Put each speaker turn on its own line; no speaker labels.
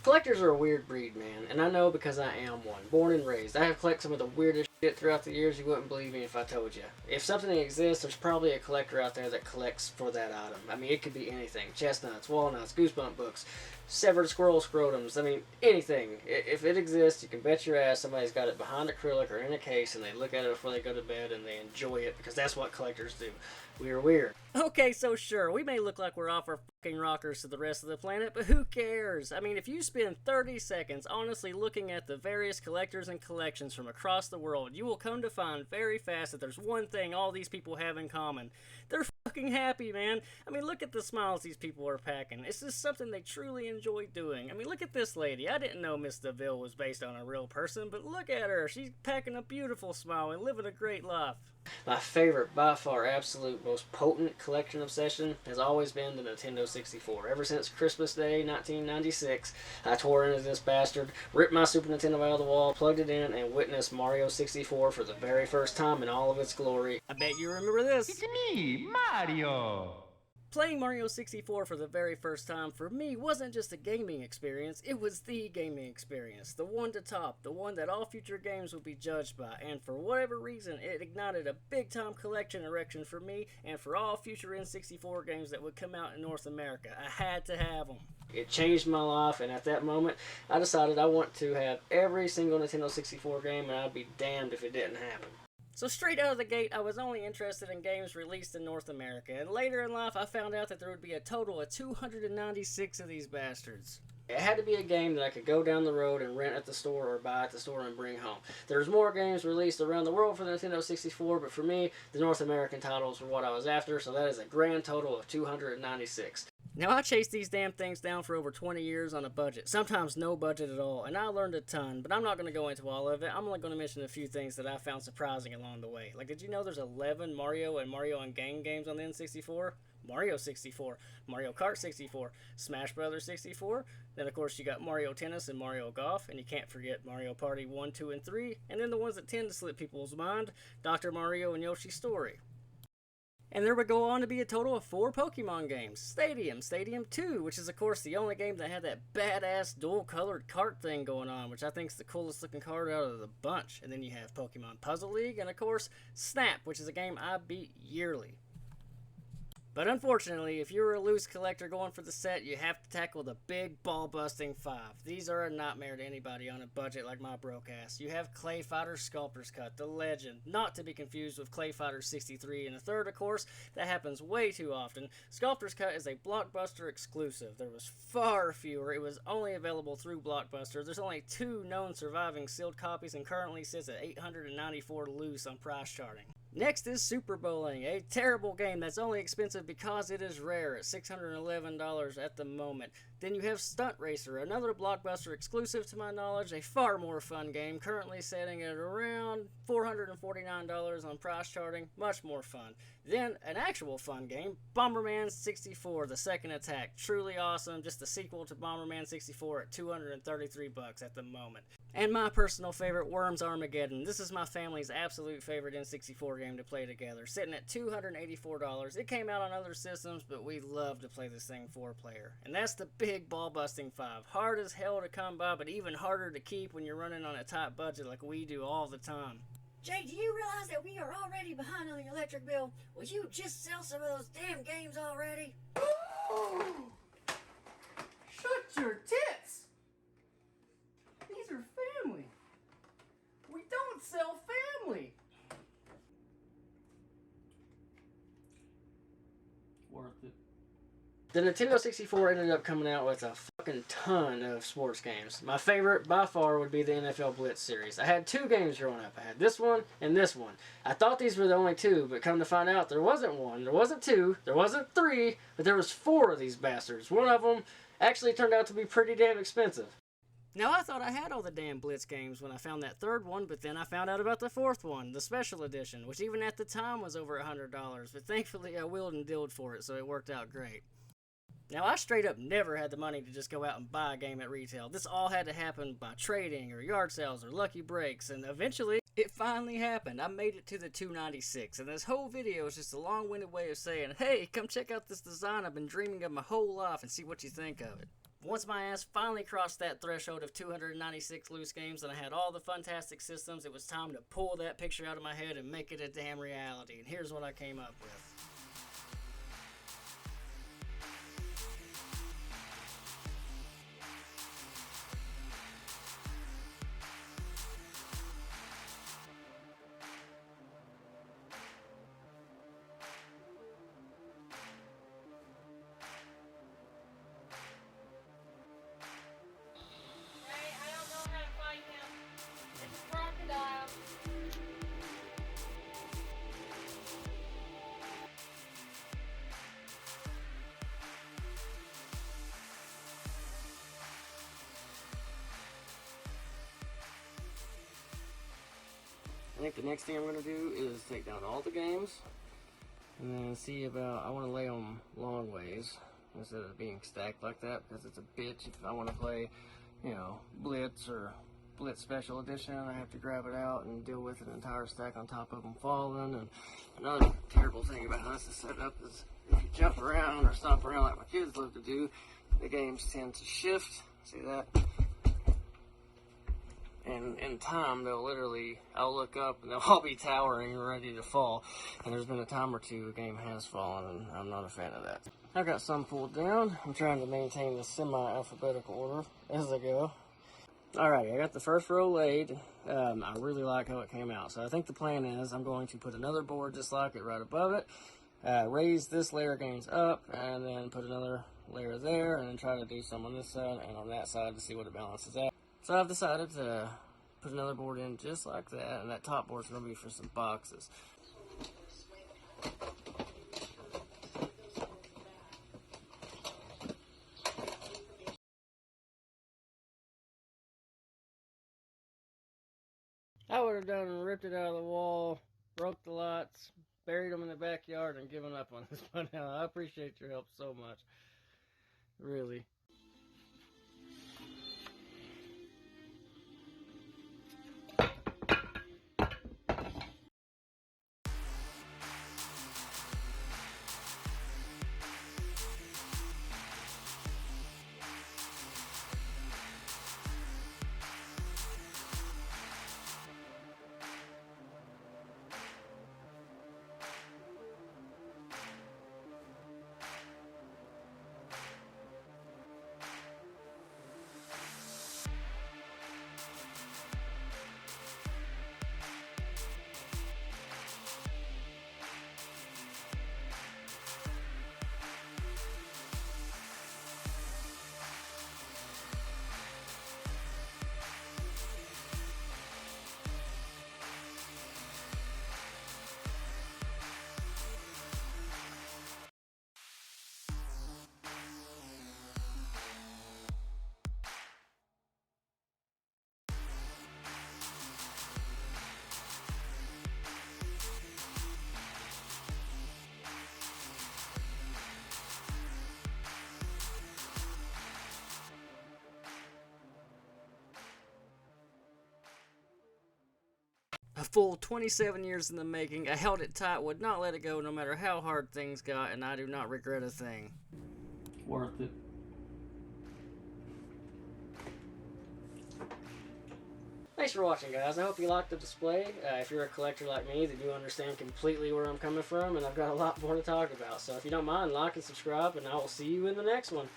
Collectors are a weird breed, man, and I know because I am one. Born and raised. I have collected some of the weirdest shit throughout the years. You wouldn't believe me if I told you. If something exists, there's probably a collector out there that collects for that item. I mean, it could be anything. Chestnuts, walnuts, goosebump books, severed squirrel scrotums. I mean, anything. If it exists, you can bet your ass somebody's got it behind acrylic or in a case, and they look at it before they go to bed and they enjoy it because that's what collectors do. We're weird. Okay, so sure, we may look like we're off our fucking rockers to the rest of the planet, but who cares? I mean, if you spend 30 seconds honestly looking at the various collectors and collections from across the world, you will come to find very fast that there's one thing all these people have in common. They're fucking happy, man. I mean, look at the smiles these people are packing. It's just something they truly enjoy doing. I mean, look at this lady. I didn't know Miss DeVille was based on a real person, but look at her. She's packing a beautiful smile and living a great life. My favorite, by far, absolute, most potent collection obsession has always been the Nintendo 64. Ever since Christmas Day 1996, I tore into this bastard, ripped my Super Nintendo out of the wall, plugged it in, and witnessed Mario 64 for the very first time in all of its glory. I bet you remember this.
It's me, Mario!
Playing Mario 64 for the very first time for me wasn't just a gaming experience, it was the gaming experience. The one to top, the one that all future games would be judged by, and for whatever reason, it ignited a big time collection erection for me and for all future N64 games that would come out in North America. I had to have them. It changed my life, and at that moment, I decided I want to have every single Nintendo 64 game, and I'd be damned if it didn't happen. So straight out of the gate, I was only interested in games released in North America, and later in life I found out that there would be a total of 296 of these bastards. It had to be a game that I could go down the road and rent at the store or buy at the store and bring home. There's more games released around the world for the Nintendo 64, but for me, the North American titles were what I was after, so that is a grand total of 296. Now, I chased these damn things down for over 20 years on a budget, sometimes no budget at all, and I learned a ton, but I'm not going to go into all of it. I'm only going to mention a few things that I found surprising along the way. Like, did you know there's 11 Mario and Mario on Gang games on the N64? Mario 64, Mario Kart 64, Smash Brothers 64, then of course you got Mario Tennis and Mario Golf, and you can't forget Mario Party 1, 2, and 3, and then the ones that tend to slip people's mind, Dr. Mario and Yoshi's Story. And there would go on to be a total of 4 Pokemon games. Stadium 2, which is of course the only game that had that badass dual-colored cart thing going on, which I think is the coolest looking card out of the bunch. And then you have Pokemon Puzzle League, and of course Snap, which is a game I beat yearly. But unfortunately, if you're a loose collector going for the set, you have to tackle the big ball-busting 5. These are a nightmare to anybody on a budget like my broke ass. You have Clay Fighter Sculptor's Cut, the legend, not to be confused with Clay Fighter 63. And a third, of course, that happens way too often. Sculptor's Cut is a Blockbuster exclusive. There was far fewer. It was only available through Blockbuster. There's only 2 known surviving sealed copies and currently sits at $894 loose on price charting. Next is Super Bowling, a terrible game that's only expensive because it is rare at $611 at the moment. Then you have Stunt Racer, another Blockbuster exclusive to my knowledge, a far more fun game, currently setting at around $449 on price charting, much more fun. Then, an actual fun game, Bomberman 64, The Second Attack, truly awesome, just a sequel to Bomberman 64 at $233 at the moment. And my personal favorite, Worms Armageddon. This is my family's absolute favorite N64 game to play together, sitting at $284. It came out on other systems, but we love to play this thing 4-player. And that's the big ball-busting 5. Hard as hell to come by, but even harder to keep when you're running on a tight budget like we do all the time.
Jay, do you realize that we are already behind on the electric bill? Will you just sell some of those damn games already?
Shut your tits! These are family. We don't sell family. Worth it. The Nintendo 64 ended up coming out with a fucking ton of sports games. My favorite, by far, would be the NFL Blitz series. I had 2 games growing up. I had this one and this one. I thought these were the only 2, but come to find out, there wasn't 1, there wasn't 2, there wasn't 3, but there was 4 of these bastards. One of them actually turned out to be pretty damn expensive. Now, I thought I had all the damn Blitz games when I found that 3rd one, but then I found out about the 4th one, the Special Edition, which even at the time was over $100, but thankfully I willed and dilled for it, so it worked out great. Now, I straight up never had the money to just go out and buy a game at retail. This all had to happen by trading or yard sales or lucky breaks, and eventually, it finally happened. I made it to the 296, and this whole video is just a long-winded way of saying, hey, come check out this design I've been dreaming of my whole life and see what you think of it. Once my ass finally crossed that threshold of 296 loose games and I had all the fantastic systems, it was time to pull that picture out of my head and make it a damn reality. And here's what I came up with. I think the next thing I'm going to do is take down all the games and then see about, I want to lay them long ways instead of being stacked like that, because it's a bitch if I want to play, you know, Blitz or Blitz Special Edition. I have to grab it out and deal with an entire stack on top of them falling. And another terrible thing about how this is set up is if you jump around or stomp around like my kids love to do, the games tend to shift. See that? And in time, I'll look up and they'll all be towering and ready to fall. And there's been a time or two a game has fallen, and I'm not a fan of that. I've got some pulled down. I'm trying to maintain the semi-alphabetical order as I go. Alrighty, I got the first row laid. I really like how it came out. So I think the plan is I'm going to put another board just like it right above it, raise this layer of games up, and then put another layer there, and then try to do some on this side and on that side to see what it balances out. So I've decided to put another board in just like that, and that top board's going to be for some boxes. I would have done and ripped it out of the wall, broke the lights, buried them in the backyard, and given up on this by now. I appreciate your help so much. Really. A full 27 years in the making. I held it tight, would not let it go no matter how hard things got, and I do not regret a thing. Worth it. Thanks for watching, guys. I hope you liked the display. If you're a collector like me, then you understand completely where I'm coming from, and I've got a lot more to talk about. So if you don't mind, like and subscribe, and I will see you in the next one.